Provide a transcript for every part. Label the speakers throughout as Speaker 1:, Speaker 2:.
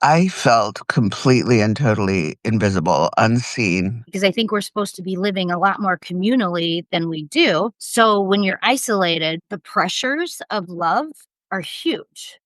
Speaker 1: I felt completely and totally invisible, unseen.
Speaker 2: Because I think we're supposed to be living a lot more communally than we do. So when you're isolated, the pressures of love are huge.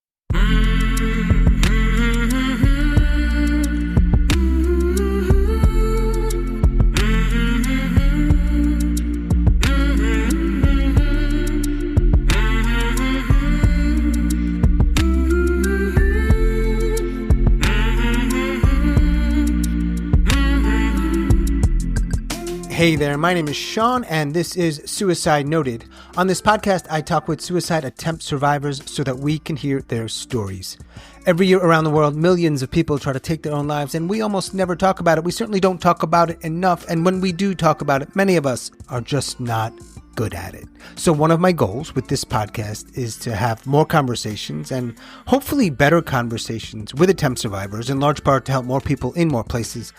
Speaker 3: Hey there, my name is Sean, and this is Suicide Noted. On this podcast, I talk with suicide attempt survivors so that we can hear their stories. Every year around the world, millions of people try to take their own lives, and we almost never talk about it. We certainly don't talk about it enough, and when we do talk about it, many of us are just not good at it. So one of my goals with this podcast is to have more conversations, and hopefully better conversations with attempt survivors, in large part to help more people in more places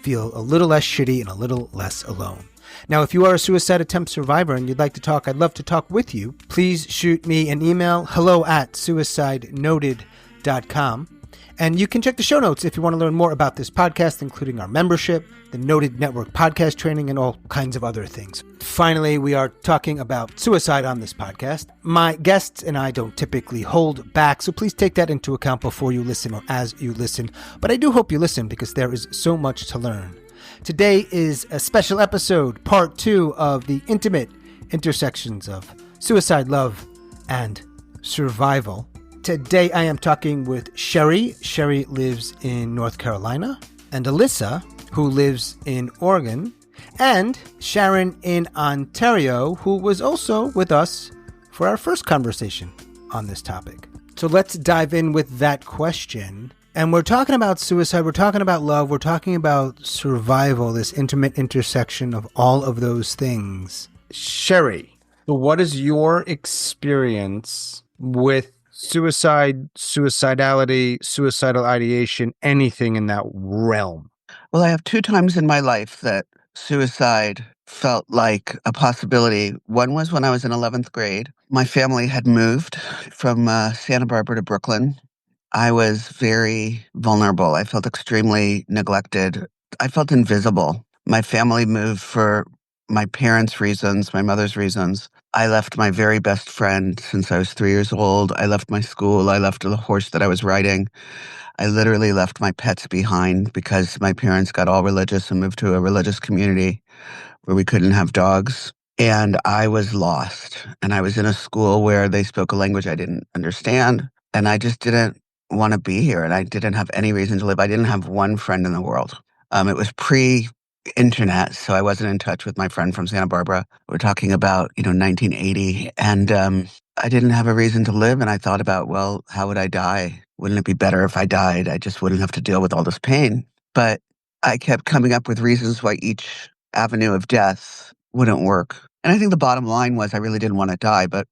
Speaker 3: feel a little less shitty and a little less alone. Now, if you are a suicide attempt survivor and you'd like to talk, I'd love to talk with you. Please shoot me an email, hello@suicidenoted.com. And you can check the show notes if you want to learn more about this podcast, including our membership, the Noted Network podcast training, and all kinds of other things. Finally, we are talking about suicide on this podcast. My guests and I don't typically hold back, so please take that into account before you listen or as you listen. But I do hope you listen because there is so much to learn. Today is a special episode, part 2 of the intimate intersections of suicide, love, and survival. Today I am talking with Sheri. Sheri lives in North Carolina, and Alisa, who lives in Oregon, and Sharon in Ontario, who was also with us for our first conversation on this topic. So let's dive in with that question. And we're talking about suicide, we're talking about love, we're talking about survival, this intimate intersection of all of those things. Sheri, so what is your experience with suicide, suicidality, suicidal ideation, anything in that realm?
Speaker 1: Well, I have 2 times in my life that suicide felt like a possibility. One was when I was in 11th grade. My family had moved from Santa Barbara to Brooklyn. I was very vulnerable. I felt extremely neglected. I felt invisible. My family moved for my parents' reasons, my mother's reasons. I left my very best friend since I was 3 years old. I left my school. I left the horse that I was riding. I literally left my pets behind because my parents got all religious and moved to a religious community where we couldn't have dogs. And I was lost. And I was in a school where they spoke a language I didn't understand. And I just didn't want to be here. And I didn't have any reason to live. I didn't have one friend in the world. It was pre-internet, so I wasn't in touch with my friend from Santa Barbara. We're talking about, 1980. And I didn't have a reason to live. And I thought about, well, how would I die? Wouldn't it be better if I died? I just wouldn't have to deal with all this pain. But I kept coming up with reasons why each avenue of death wouldn't work. And I think the bottom line was I really didn't want to die. But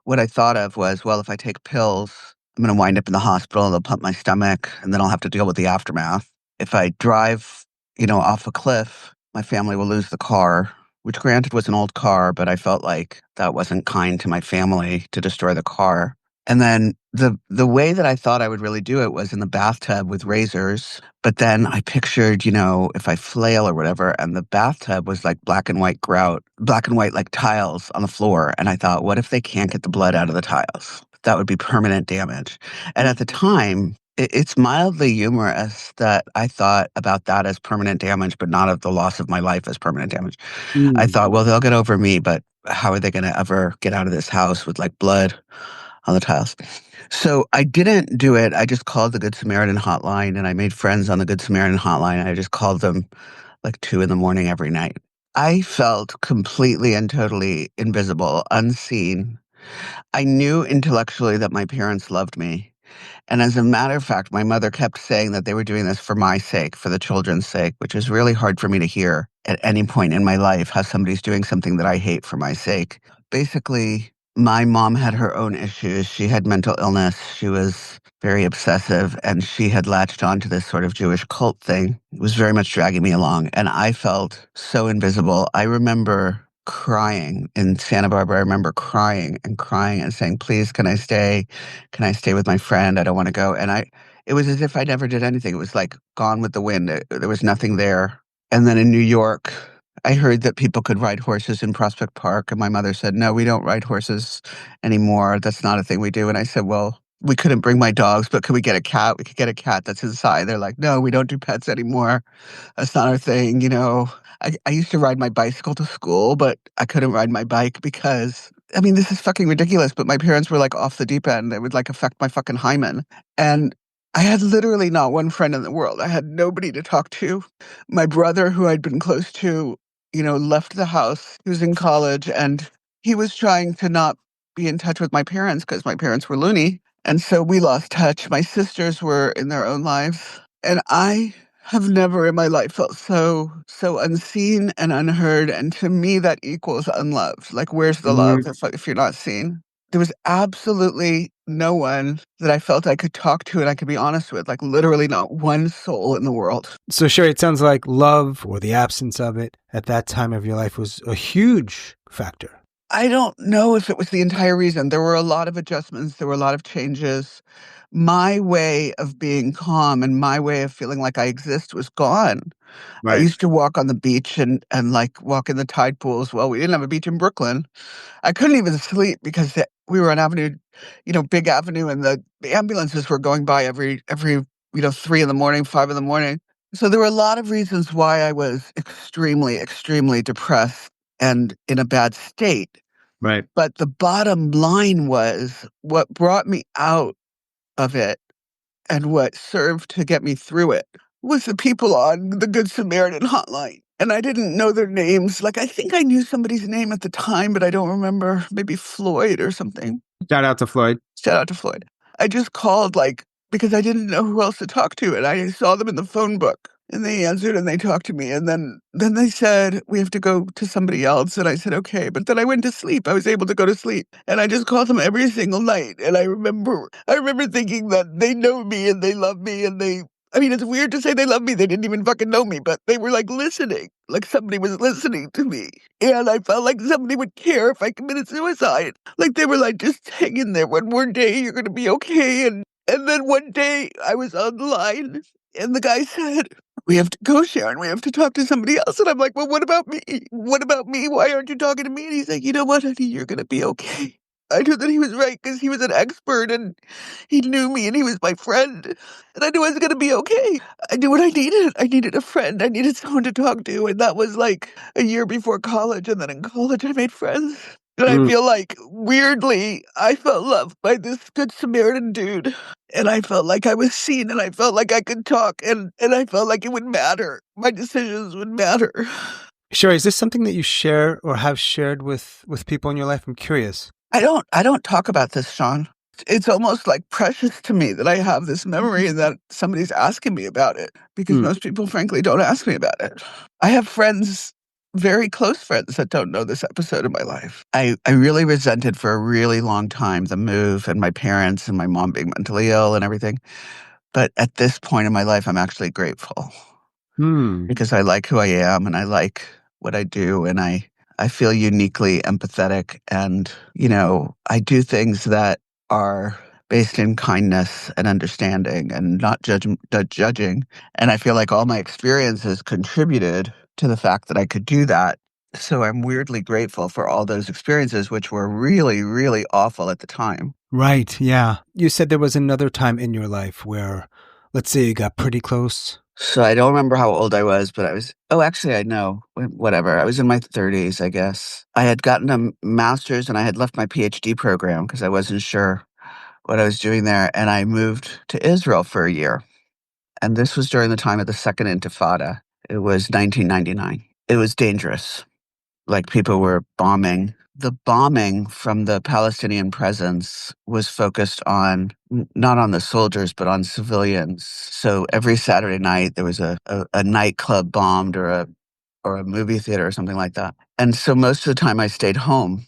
Speaker 1: what I thought of was, well, if I take pills, I'm going to wind up in the hospital. They'll pump my stomach, and then I'll have to deal with the aftermath. If I drive, off a cliff, my family will lose the car, which granted was an old car, but I felt like that wasn't kind to my family to destroy the car. And then the way that I thought I would really do it was in the bathtub with razors. But then I pictured, if I flail or whatever, and the bathtub was like black and white grout, black and white like tiles on the floor. And I thought, what if they can't get the blood out of the tiles? That would be permanent damage. And at the time, it's mildly humorous that I thought about that as permanent damage, but not of the loss of my life as permanent damage. I thought, well, they'll get over me, but how are they going to ever get out of this house with like blood on the tiles? So I didn't do it. I just called the Good Samaritan hotline, and I made friends on the Good Samaritan hotline. I just called them like 2 a.m. every night. I felt completely and totally invisible, unseen. I knew intellectually that my parents loved me. And as a matter of fact, my mother kept saying that they were doing this for my sake, for the children's sake, which is really hard for me to hear at any point in my life, how somebody's doing something that I hate for my sake. Basically, my mom had her own issues. She had mental illness. She was very obsessive, and she had latched onto this sort of Jewish cult thing. It was very much dragging me along, and I felt so invisible. I remember crying in Santa Barbara. I remember crying and saying, please, can I stay? Can I stay with my friend? I don't want to go. And it was as if I never did anything. It was like gone with the wind. There was nothing there. And then in New York, I heard that people could ride horses in Prospect Park. And my mother said, no, we don't ride horses anymore. That's not a thing we do. And I said, well, we couldn't bring my dogs, but could we get a cat? We could get a cat that's inside. They're like, no, we don't do pets anymore. That's not our thing. I used to ride my bicycle to school, but I couldn't ride my bike because, I mean, this is fucking ridiculous, but my parents were like off the deep end. It would like affect my fucking hymen. And I had literally not one friend in the world. I had nobody to talk to. My brother, who I'd been close to, left the house. He was in college and he was trying to not be in touch with my parents because my parents were loony. And so we lost touch. My sisters were in their own lives. And I have never in my life felt so unseen and unheard. And to me, that equals unloved. Like, where's the love if you're not seen? There was absolutely no one that I felt I could talk to and I could be honest with, like literally not one soul in the world.
Speaker 3: So, Sheri, it sounds like love or the absence of it at that time of your life was a huge factor.
Speaker 1: I don't know if it was the entire reason. There were a lot of adjustments. There were a lot of changes. My way of being calm and my way of feeling like I exist was gone. I used to walk on the beach and like walk in the tide pools. Well, we didn't have a beach in Brooklyn. I couldn't even sleep because we were on Avenue, Big Avenue, and the ambulances were going by every 3 in the morning, 5 in the morning. So there were a lot of reasons why I was extremely, extremely depressed and in a bad state.
Speaker 3: Right.
Speaker 1: But the bottom line was what brought me out of it and what served to get me through it was the people on the Good Samaritan hotline. And I didn't know their names. Like, I think I knew somebody's name at the time, but I don't remember. Maybe Floyd or something.
Speaker 3: Shout out to Floyd.
Speaker 1: Shout out to Floyd. I just called, because I didn't know who else to talk to. And I saw them in the phone book. And they answered and they talked to me. And then they said, we have to go to somebody else. And I said, okay. But then I went to sleep. I was able to go to sleep. And I just called them every single night. And I remember thinking that they know me and they love me and it's weird to say they love me. They didn't even fucking know me, but they were like listening, like somebody was listening to me. And I felt like somebody would care if I committed suicide. Like they were like, just hang in there. One more day, you're going to be okay. And then one day I was on the line and the guy said, we have to go, Sharon. We have to talk to somebody else. And I'm like, well, what about me? What about me? Why aren't you talking to me? And he's like, you know what, honey? You're going to be okay. I knew that he was right because he was an expert and he knew me and he was my friend. And I knew I was going to be okay. I knew what I needed. I needed a friend. I needed someone to talk to. And that was like a year before college. And then in college, I made friends. And I feel like, weirdly, I felt loved by this Good Samaritan dude. And I felt like I was seen and I felt like I could talk and I felt like it would matter. My decisions would matter.
Speaker 3: Sheri, is this something that you share or have shared with people in your life? I'm curious.
Speaker 1: I don't talk about this, Sean. It's almost like precious to me that I have this memory and that somebody's asking me about it because most people, frankly, don't ask me about it. I have friends, very close friends that don't know this episode of my life. I really resented for a really long time the move and my parents and my mom being mentally ill and everything. But at this point in my life, I'm actually grateful because I like who I am and I like what I do and I feel uniquely empathetic and, I do things that are based in kindness and understanding and not judging. And I feel like all my experiences contributed to the fact that I could do that. So I'm weirdly grateful for all those experiences, which were really, really awful at the time.
Speaker 3: Right, yeah. You said there was another time in your life where, let's say, you got pretty close.
Speaker 1: So I don't remember how old I was, but actually I know, whatever. I was in my 30s, I guess. I had gotten a master's and I had left my PhD program because I wasn't sure what I was doing there. And I moved to Israel for a year. And this was during the time of the Second Intifada. It was 1999. It was dangerous. Like people were bombing. The bombing from the Palestinian presence was focused on, not on the soldiers, but on civilians. So every Saturday night, there was a nightclub bombed or a movie theater or something like that. And so most of the time I stayed home,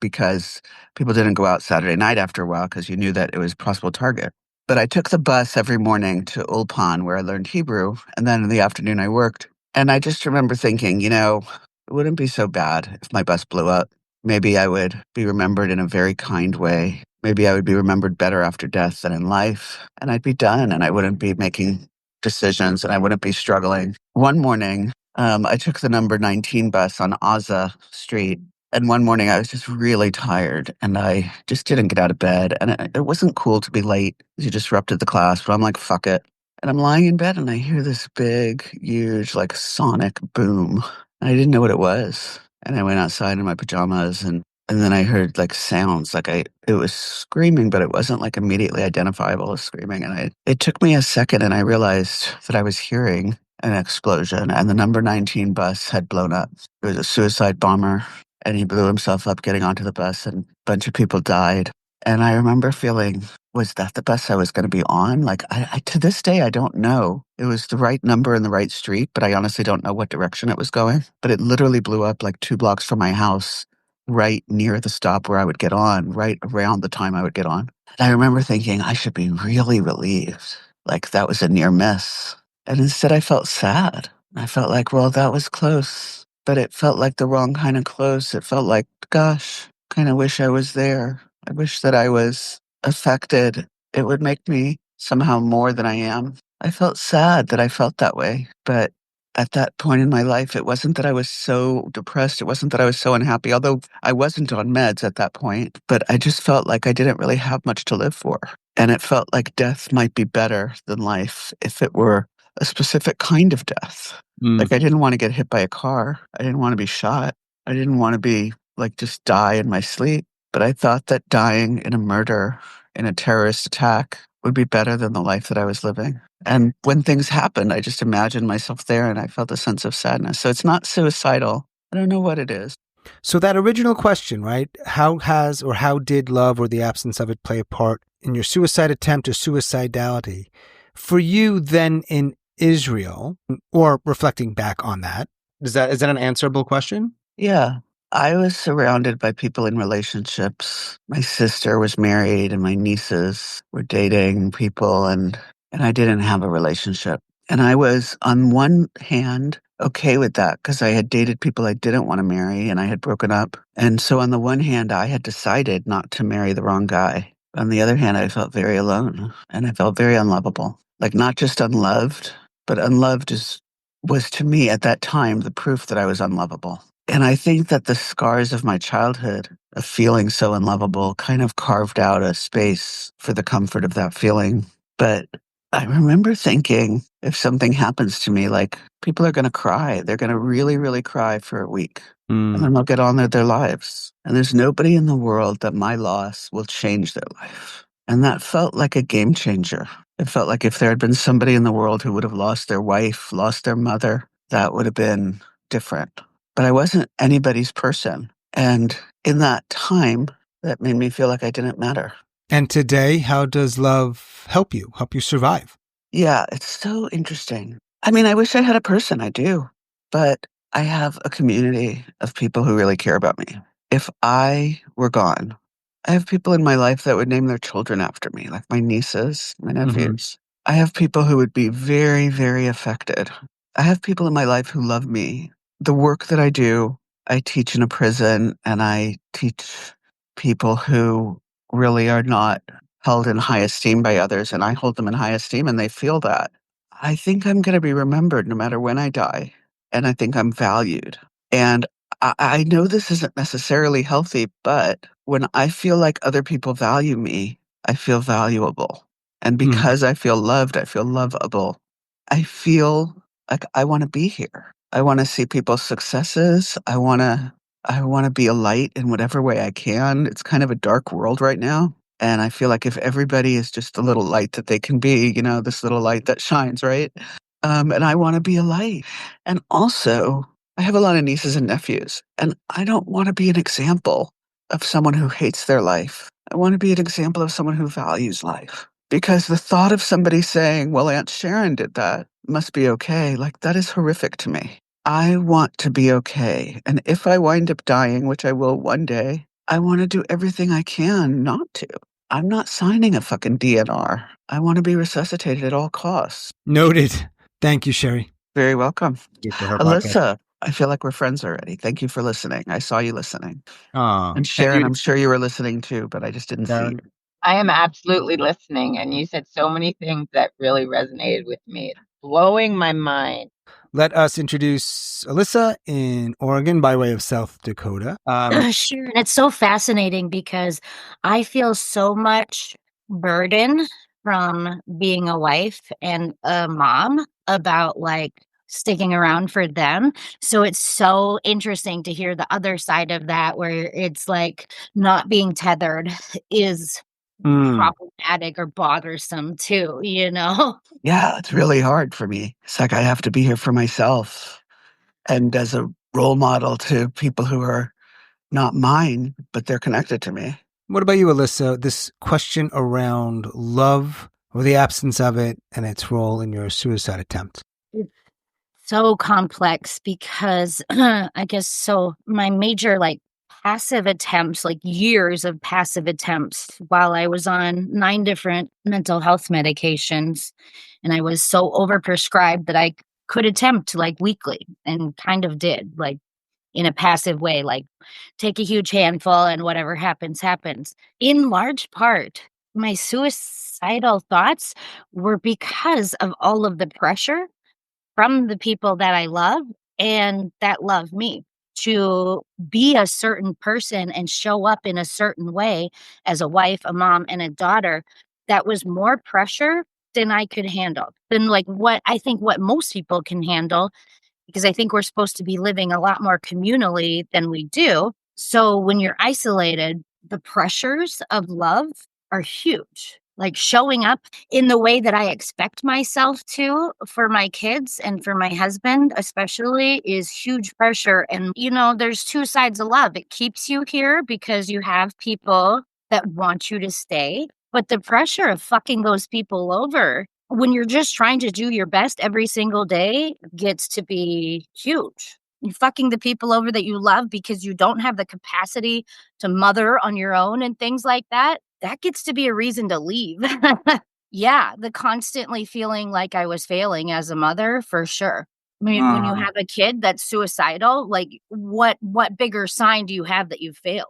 Speaker 1: because people didn't go out Saturday night after a while because you knew that it was a possible target. But I took the bus every morning to Ulpan where I learned Hebrew. And then in the afternoon I worked. And I just remember thinking, it wouldn't be so bad if my bus blew up. Maybe I would be remembered in a very kind way. maybe I would be remembered better after death than in life, and I'd be done, and I wouldn't be making decisions, and I wouldn't be struggling. One morning, I took the number 19 bus on Aza Street, and one morning I was just really tired, and I just didn't get out of bed, and it wasn't cool to be late. You disrupted the class, but I'm like, fuck it. And I'm lying in bed, and I hear this big, huge, like sonic boom, and I didn't know what it was. And I went outside in my pajamas, and then I heard like sounds, like it was screaming, but it wasn't like immediately identifiable as screaming. And it took me a second, and I realized that I was hearing an explosion, and the number 19 bus had blown up. It was a suicide bomber, and he blew himself up getting onto the bus, and a bunch of people died. And I remember feeling, was that the bus I was going to be on? Like, I to this day, I don't know. It was the right number in the right street, but I honestly don't know what direction it was going. But it literally blew up like 2 blocks from my house, right near the stop where I would get on, right around the time I would get on. And I remember thinking, I should be really relieved. Like, that was a near miss. And instead, I felt sad. I felt like, well, that was close, but it felt like the wrong kind of close. It felt like, gosh, kind of wish I was there. I wish that I was affected. It would make me somehow more than I am. I felt sad that I felt that way. But at that point in my life, it wasn't that I was so depressed. It wasn't that I was so unhappy, although I wasn't on meds at that point. But I just felt like I didn't really have much to live for. And it felt like death might be better than life if it were a specific kind of death. Like, I didn't want to get hit by a car. I didn't want to be shot. I didn't want to be like just die in my sleep. But I thought that dying in a murder, in a terrorist attack, would be better than the life that I was living. And when things happened, I just imagined myself there, and I felt a sense of sadness. So it's not suicidal. I don't know what it is.
Speaker 3: So that original question, right? How has or how did love or the absence of it play a part in your suicide attempt or suicidality? For you then in Israel, or reflecting back on that, is that an answerable question?
Speaker 1: Yeah. I was surrounded by people in relationships. My sister was married, and my nieces were dating people, and I didn't have a relationship. And I was, on one hand, okay with that because I had dated people I didn't want to marry, and I had broken up. And so on the one hand, I had decided not to marry the wrong guy. On the other hand, I felt very alone, and I felt very unlovable. Like, not just unloved, but unloved was to me at that time the proof that I was unlovable. And I think that the scars of my childhood of feeling so unlovable kind of carved out a space for the comfort of that feeling. But I remember thinking, if something happens to me, like, people are going to cry. They're going to really, really cry for a week. And then they'll get on with their lives. And there's nobody in the world that my loss will change their life. And that felt like a game changer. It felt like if there had been somebody in the world who would have lost their wife, lost their mother, that would have been different. But I wasn't anybody's person. And in that time, that made me feel like I didn't matter.
Speaker 3: And today, how does love help you survive?
Speaker 1: Yeah, it's so interesting. I mean, I wish I had a person, I do. But I have a community of people who really care about me. If I were gone, I have people in my life that would name their children after me, like my nieces, my nephews. I have people who would be very, very affected. I have people in my life who love me. The work that I do, I teach in a prison, and I teach people who really are not held in high esteem by others, and I hold them in high esteem, and they feel that. I think I'm going to be remembered no matter when I die, and I think I'm valued. And I know this isn't necessarily healthy, but when I feel like other people value me, I feel valuable. And because I feel loved, I feel lovable. I feel like I want to be here. I want to see people's successes. I want to be a light in whatever way I can. It's kind of a dark world right now. And I feel like if everybody is just the little light that they can be, this little light that shines, right? And I want to be a light. And also, I have a lot of nieces and nephews, and I don't want to be an example of someone who hates their life. I want to be an example of someone who values life. Because the thought of somebody saying, well, Aunt Sharon did that, must be okay, like, that is horrific to me. I want to be okay. And if I wind up dying, which I will one day, I want to do everything I can not to. I'm not signing a fucking DNR. I want to be resuscitated at all costs.
Speaker 3: Noted. Thank you, Sheri.
Speaker 1: Very welcome.
Speaker 3: For her
Speaker 1: Alisa, I feel like we're friends already. Thank you for listening. I saw you listening. And
Speaker 3: And
Speaker 1: Sharon,
Speaker 3: you,
Speaker 1: I'm sure you were listening too, but I just didn't see
Speaker 3: Sharon?
Speaker 1: you.
Speaker 4: I am absolutely listening, and you said so many things that really resonated with me. It's blowing my mind.
Speaker 3: Let us introduce Alisa in Oregon by way of South Dakota.
Speaker 2: Sure. And it's so fascinating because I feel so much burden from being a wife and a mom about like sticking around for them. So it's so interesting to hear the other side of that where it's like not being tethered is problematic or bothersome too, you know?
Speaker 1: Yeah, it's really hard for me. It's like I have to be here for myself and as a role model to people who are not mine, but they're connected to me.
Speaker 3: What about you, Alisa? This question around love or the absence of it and its role in your suicide attempt.
Speaker 2: It's so complex because I guess so my major like passive attempts, like years of passive attempts while I was on 9 different mental health medications and I was so overprescribed that I could attempt like weekly and kind of did like in a passive way, like take a huge handful and whatever happens, happens. In large part, my suicidal thoughts were because of all of the pressure from the people that I love and that love me to be a certain person and show up in a certain way as a wife, a mom, and a daughter. That was more pressure than I could handle, than like what I think what most people can handle because I think we're supposed to be living a lot more communally than we do. So when you're isolated, the pressures of love are huge. Like showing up in the way that I expect myself to for my kids and for my husband, especially, is huge pressure. And, you know, there's two sides of love. It keeps you here because you have people that want you to stay. But the pressure of fucking those people over when you're just trying to do your best every single day gets to be huge. You're fucking the people over that you love because you don't have the capacity to mother on your own and things like that. That gets to be a reason to leave. Yeah, the constantly feeling like I was failing as a mother, for sure. I mean, when you have a kid that's suicidal, like what bigger sign do you have that you've failed?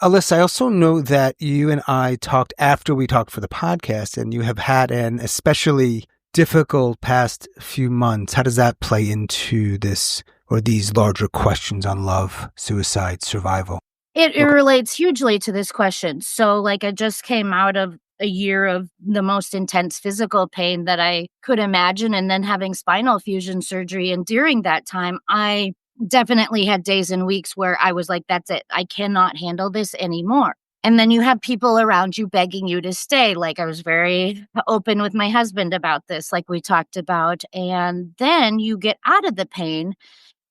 Speaker 3: Alisa, I also know that you and I talked after we talked for the podcast, and you have had an especially difficult past few months. How does that play into this or these larger questions on love, suicide, survival?
Speaker 2: It relates hugely to this question. So, like, I just came out of a year of the most intense physical pain that I could imagine, and then having spinal fusion surgery. And during that time, I definitely had days and weeks where I was like, that's it. I cannot handle this anymore. And then you have people around you begging you to stay. Like, I was very open with my husband about this, like we talked about. And then you get out of the pain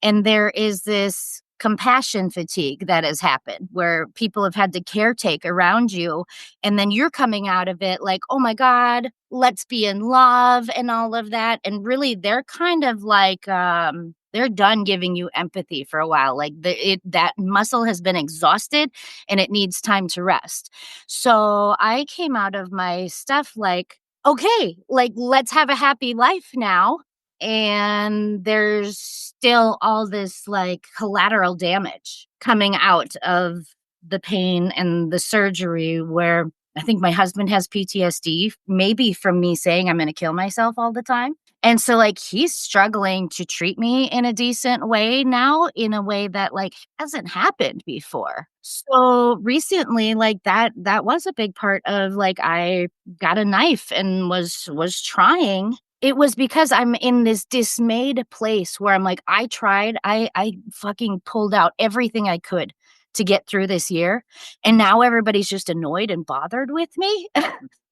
Speaker 2: and there is this compassion fatigue that has happened where people have had to caretake around you. And then you're coming out of it like, oh my God, let's be in love and all of that. And really, they're kind of like, they're done giving you empathy for a while. Like that muscle has been exhausted and it needs time to rest. So I came out of my stuff like, okay, like let's have a happy life now, and there's still all this like collateral damage coming out of the pain and the surgery where I think my husband has PTSD, maybe from me saying I'm going to kill myself all the time. And so like he's struggling to treat me in a decent way now, in a way that like hasn't happened before. So recently like that was a big part of like I got a knife and was trying. It was because I'm in this dismayed place where I'm like, I tried, I fucking pulled out everything I could to get through this year. And now everybody's just annoyed and bothered with me.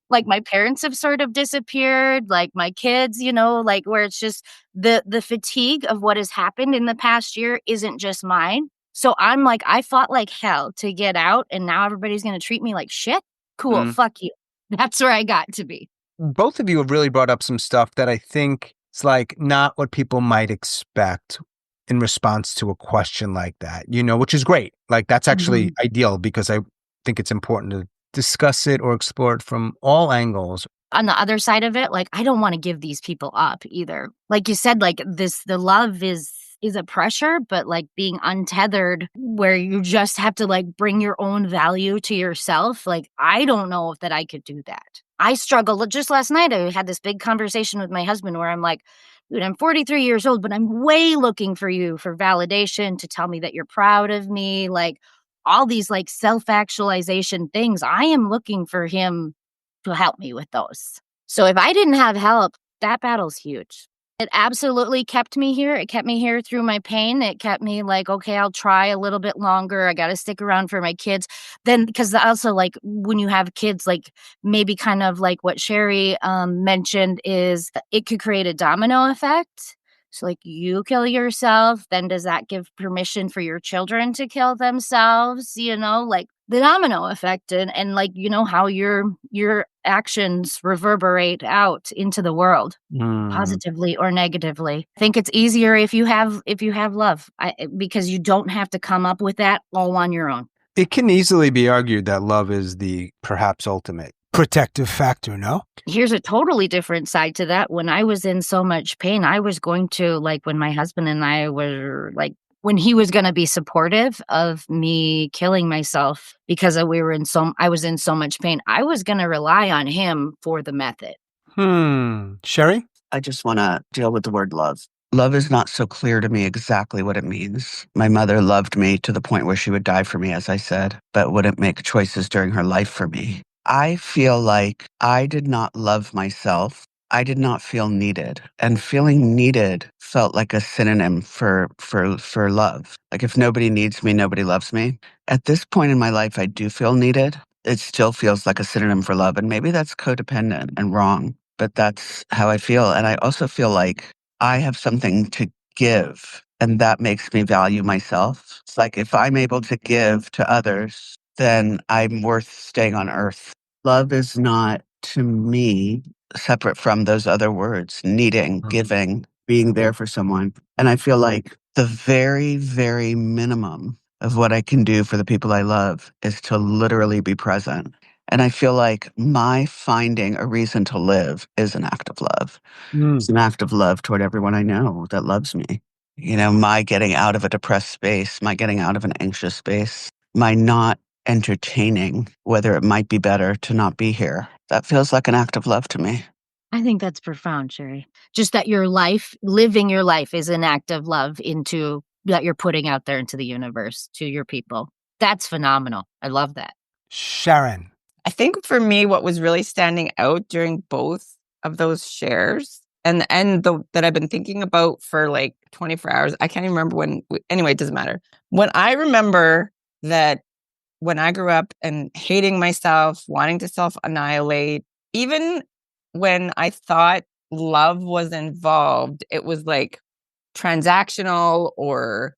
Speaker 2: Like my parents have sort of disappeared, like my kids, you know, like where it's just the fatigue of what has happened in the past year isn't just mine. So I'm like, I fought like hell to get out and now everybody's going to treat me like shit. Cool. Fuck you. That's where I got to be.
Speaker 3: Both of you have really brought up some stuff that I think is like not what people might expect in response to a question like that, you know, which is great. Like that's actually ideal because I think it's important to discuss it or explore it from all angles.
Speaker 2: On the other side of it, like I don't want to give these people up either. Like you said, like the love is is a pressure, but like being untethered where you just have to like bring your own value to yourself. Like, I don't know if that I could do that. I struggle. Just last night, I had this big conversation with my husband where I'm like, dude, I'm 43 years old, but I'm way looking for you for validation to tell me that you're proud of me. Like all these like self-actualization things. I am looking for him to help me with those. So if I didn't have help, that battle's huge. It absolutely kept me here. It kept me here through my pain. It kept me like, okay, I'll try a little bit longer. I got to stick around for my kids. Then, because also like when you have kids, like maybe kind of like what Sheri mentioned is it could create a domino effect. So like you kill yourself, then does that give permission for your children to kill themselves? Like the domino effect and like, how your actions reverberate out into the world. Positively or negatively. I think it's easier if you have love, because you don't have to come up with that all on your own.
Speaker 3: It can easily be argued that love is the perhaps ultimate protective factor, no?
Speaker 2: Here's a totally different side to that. When I was in so much pain, I was going to, like, when my husband and I were like, when he was going to be supportive of me killing myself because I was in so much pain, I was going to rely on him for the method.
Speaker 3: Sheri?
Speaker 1: I just want to deal with the word love. Love is not so clear to me exactly what it means. My mother loved me to the point where she would die for me, as I said, but wouldn't make choices during her life for me. I feel like I did not love myself. I did not feel needed. And feeling needed felt like a synonym for love. Like if nobody needs me, nobody loves me. At this point in my life, I do feel needed. It still feels like a synonym for love. And maybe that's codependent and wrong, but that's how I feel. And I also feel like I have something to give, and that makes me value myself. It's like if I'm able to give to others, then I'm worth staying on earth. Love is not, to me, separate from those other words: needing, giving, being there for someone. And I feel like the very, very minimum of what I can do for the people I love is to literally be present. And I feel like my finding a reason to live is an act of love. It's an act of love toward everyone I know that loves me. My getting out of a depressed space, my getting out of an anxious space, my not entertaining whether it might be better to not be here. That feels like an act of love to me.
Speaker 2: I think that's profound, Sheri. Just that living your life is an act of love that you're putting out there into the universe to your people. That's phenomenal. I love that.
Speaker 3: Sharon?
Speaker 4: I think for me, what was really standing out during both of those shares and that I've been thinking about for like 24 hours, I can't even remember when. Anyway, it doesn't matter. When I remember that when I grew up and hating myself, wanting to self-annihilate, even when I thought love was involved, it was like transactional or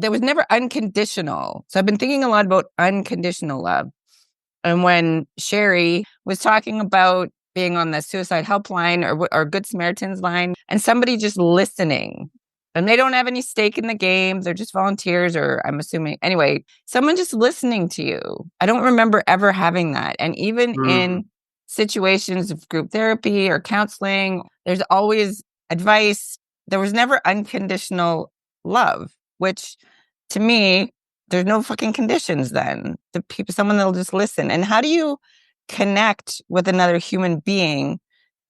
Speaker 4: there was never unconditional. So I've been thinking a lot about unconditional love. And when Sheri was talking about being on the suicide helpline or Good Samaritan's line and somebody just listening, and they don't have any stake in the game, they're just volunteers, or I'm assuming, anyway, someone just listening to you. I don't remember ever having that. And even in situations of group therapy or counseling, there's always advice. There was never unconditional love, which to me, there's no fucking conditions then. Someone that'll just listen. And how do you connect with another human being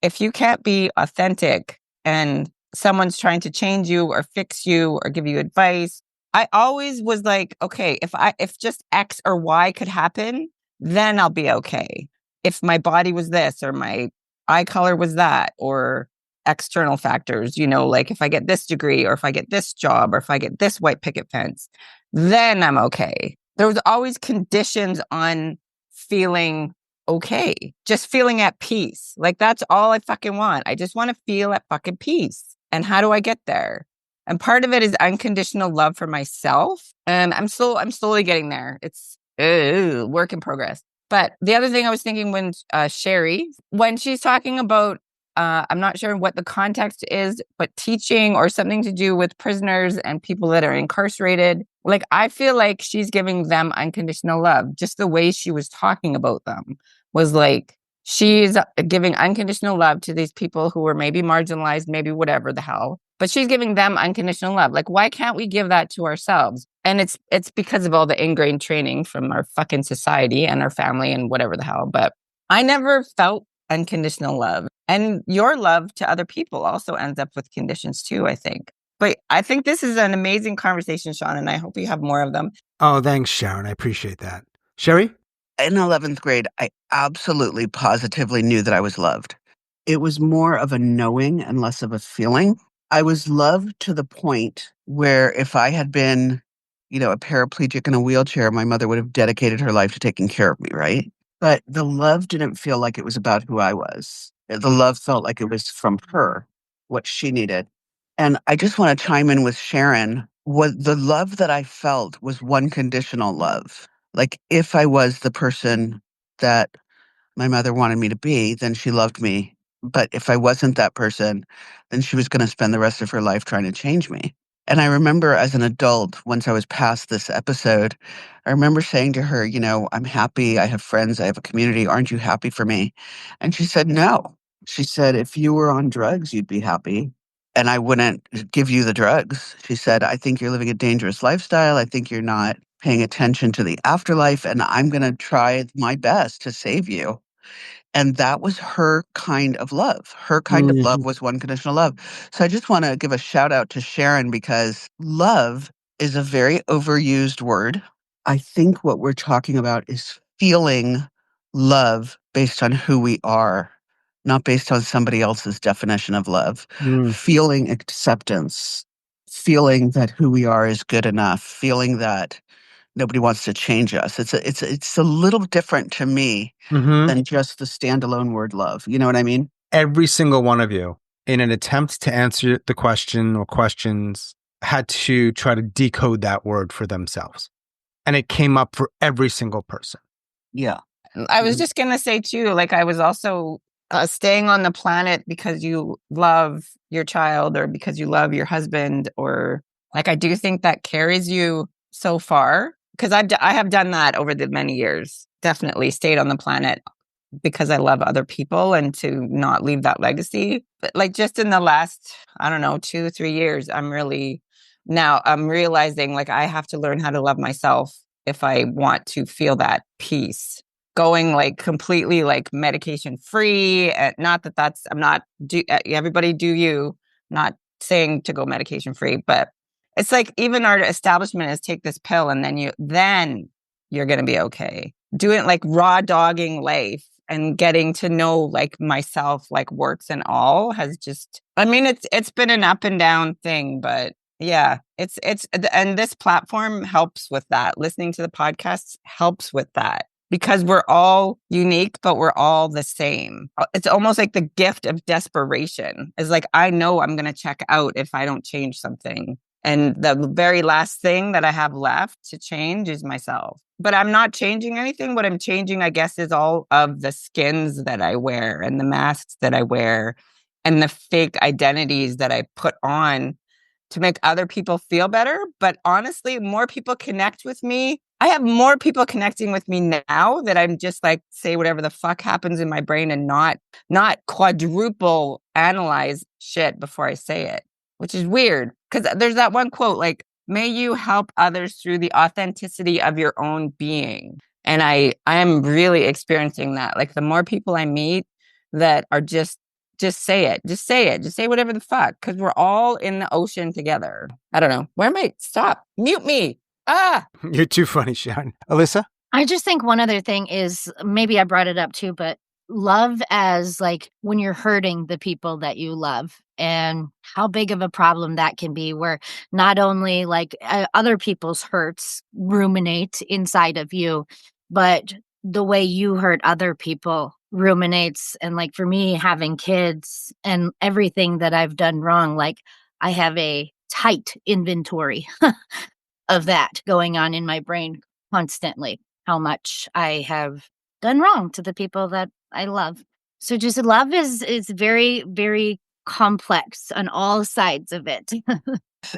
Speaker 4: if you can't be authentic and someone's trying to change you or fix you or give you advice? I always was like, okay, if just X or Y could happen, then I'll be okay. If my body was this or my eye color was that or external factors, like if I get this degree or if I get this job or if I get this white picket fence, then I'm okay. There was always conditions on feeling okay, just feeling at peace. Like that's all I fucking want. I just want to feel at fucking peace. And how do I get there? And part of it is unconditional love for myself. And I'm slowly getting there. It's work in progress. But the other thing I was thinking when Sheri, when she's talking about, I'm not sure what the context is, but teaching or something to do with prisoners and people that are incarcerated. Like, I feel like she's giving them unconditional love. Just the way she was talking about them was like, she's giving unconditional love to these people who were maybe marginalized, maybe whatever the hell. but she's giving them unconditional love. Like, why can't we give that to ourselves? And it's because of all the ingrained training from our fucking society and our family and whatever the hell. But I never felt unconditional love. And your love to other people also ends up with conditions too, I think. But I think this is an amazing conversation, Sean, and I hope you have more of them.
Speaker 3: Oh, thanks, Sharon. I appreciate that. Sheri?
Speaker 1: In 11th grade, I absolutely positively knew that I was loved. It was more of a knowing and less of a feeling. I was loved to the point where if I had been, a paraplegic in a wheelchair, my mother would have dedicated her life to taking care of me, right? But the love didn't feel like it was about who I was. The love felt like it was from her, what she needed. And I just want to chime in with Sharon. What the love that I felt was one conditional love. Like if I was the person that my mother wanted me to be, then she loved me. But if I wasn't that person, then she was going to spend the rest of her life trying to change me. And I remember as an adult, once I was past this episode, I remember saying to her, I'm happy. I have friends. I have a community. Aren't you happy for me? And she said, no. She said, if you were on drugs, you'd be happy. And I wouldn't give you the drugs. She said, I think you're living a dangerous lifestyle. I think you're not paying attention to the afterlife. And I'm going to try my best to save you. And that was her kind of love. Her kind of love was one conditional love. So I just want to give a shout out to Sharon because love is a very overused word. I think what we're talking about is feeling love based on who we are, not based on somebody else's definition of love. Feeling acceptance, feeling that who we are is good enough, feeling that nobody wants to change us. It's a little different to me than just the standalone word love. You know what I mean?
Speaker 3: Every single one of you, in an attempt to answer the question or questions, had to try to decode that word for themselves. And it came up for every single person.
Speaker 1: Yeah.
Speaker 4: I was just going to say too, like I was also staying on the planet because you love your child or because you love your husband, or like I do think that carries you so far, because I have done that over the many years. Definitely stayed on the planet because I love other people and to not leave that legacy. But like just in the last, I don't know, 2-3 years, I'm realizing like I have to learn how to love myself if I want to feel that peace. Going like completely like medication free. Not that that's, I'm not, everybody do you, not saying to go medication free, but it's like even our establishment is take this pill and then you're going to be okay. Doing like raw dogging life and getting to know like myself, like works and all has just, I mean, it's been an up and down thing, but yeah, and this platform helps with that. Listening to the podcasts helps with that. Because we're all unique, but we're all the same. It's almost like the gift of desperation. It's like, I know I'm going to check out if I don't change something. And the very last thing that I have left to change is myself. But I'm not changing anything. What I'm changing, I guess, is all of the skins that I wear and the masks that I wear and the fake identities that I put on to make other people feel better. But honestly, more people connect with me. I have more people connecting with me now that I'm just like, say whatever the fuck happens in my brain and not quadruple analyze shit before I say it, which is weird. Because there's that one quote, like, may you help others through the authenticity of your own being. And I am really experiencing that. Like the more people I meet that are just say it. Just say it. Just say whatever the fuck. Because we're all in the ocean together. I don't know. Where am I? Stop. Mute me.
Speaker 3: You're too funny, Sharon. Alisa?
Speaker 2: I just think one other thing is, maybe I brought it up too, but love as like when you're hurting the people that you love and how big of a problem that can be, where not only like other people's hurts ruminate inside of you, but the way you hurt other people ruminates. And like for me, having kids and everything that I've done wrong, like I have a tight inventory of that going on in my brain constantly, how much I have done wrong to the people that I love. So just love is very, very complex on all sides of it.
Speaker 1: It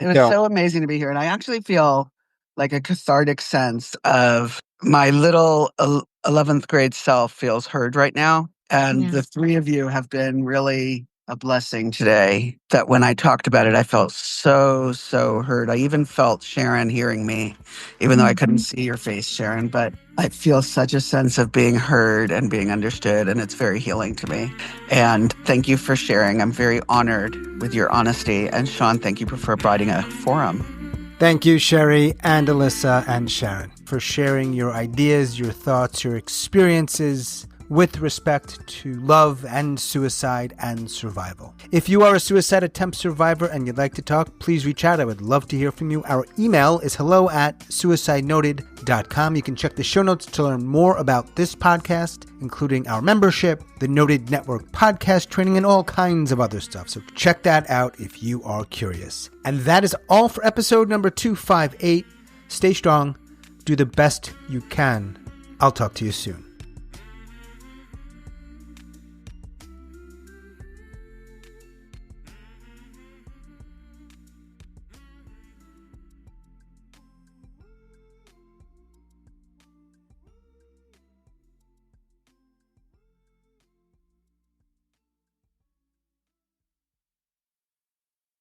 Speaker 1: was so amazing to be here. And I actually feel like a cathartic sense of my little 11th grade self feels heard right now. And the three of you have been really a blessing today that when I talked about it, I felt so, so heard. I even felt Sharon hearing me, even though I couldn't see your face, Sharon, but I feel such a sense of being heard and being understood, and it's very healing to me. And thank you for sharing. I'm very honored with your honesty. And Sean, thank you for providing a forum.
Speaker 3: Thank you, Sheri and Alisa and Sharon, for sharing your ideas, your thoughts, your experiences with respect to love and suicide and survival. If you are a suicide attempt survivor and you'd like to talk, please reach out. I would love to hear from you. Our email is hello@suicidenoted.com. You can check the show notes to learn more about this podcast, including our membership, the Noted Network podcast training, and all kinds of other stuff. So check that out if you are curious. And that is all for episode number 258. Stay strong. Do the best you can. I'll talk to you soon.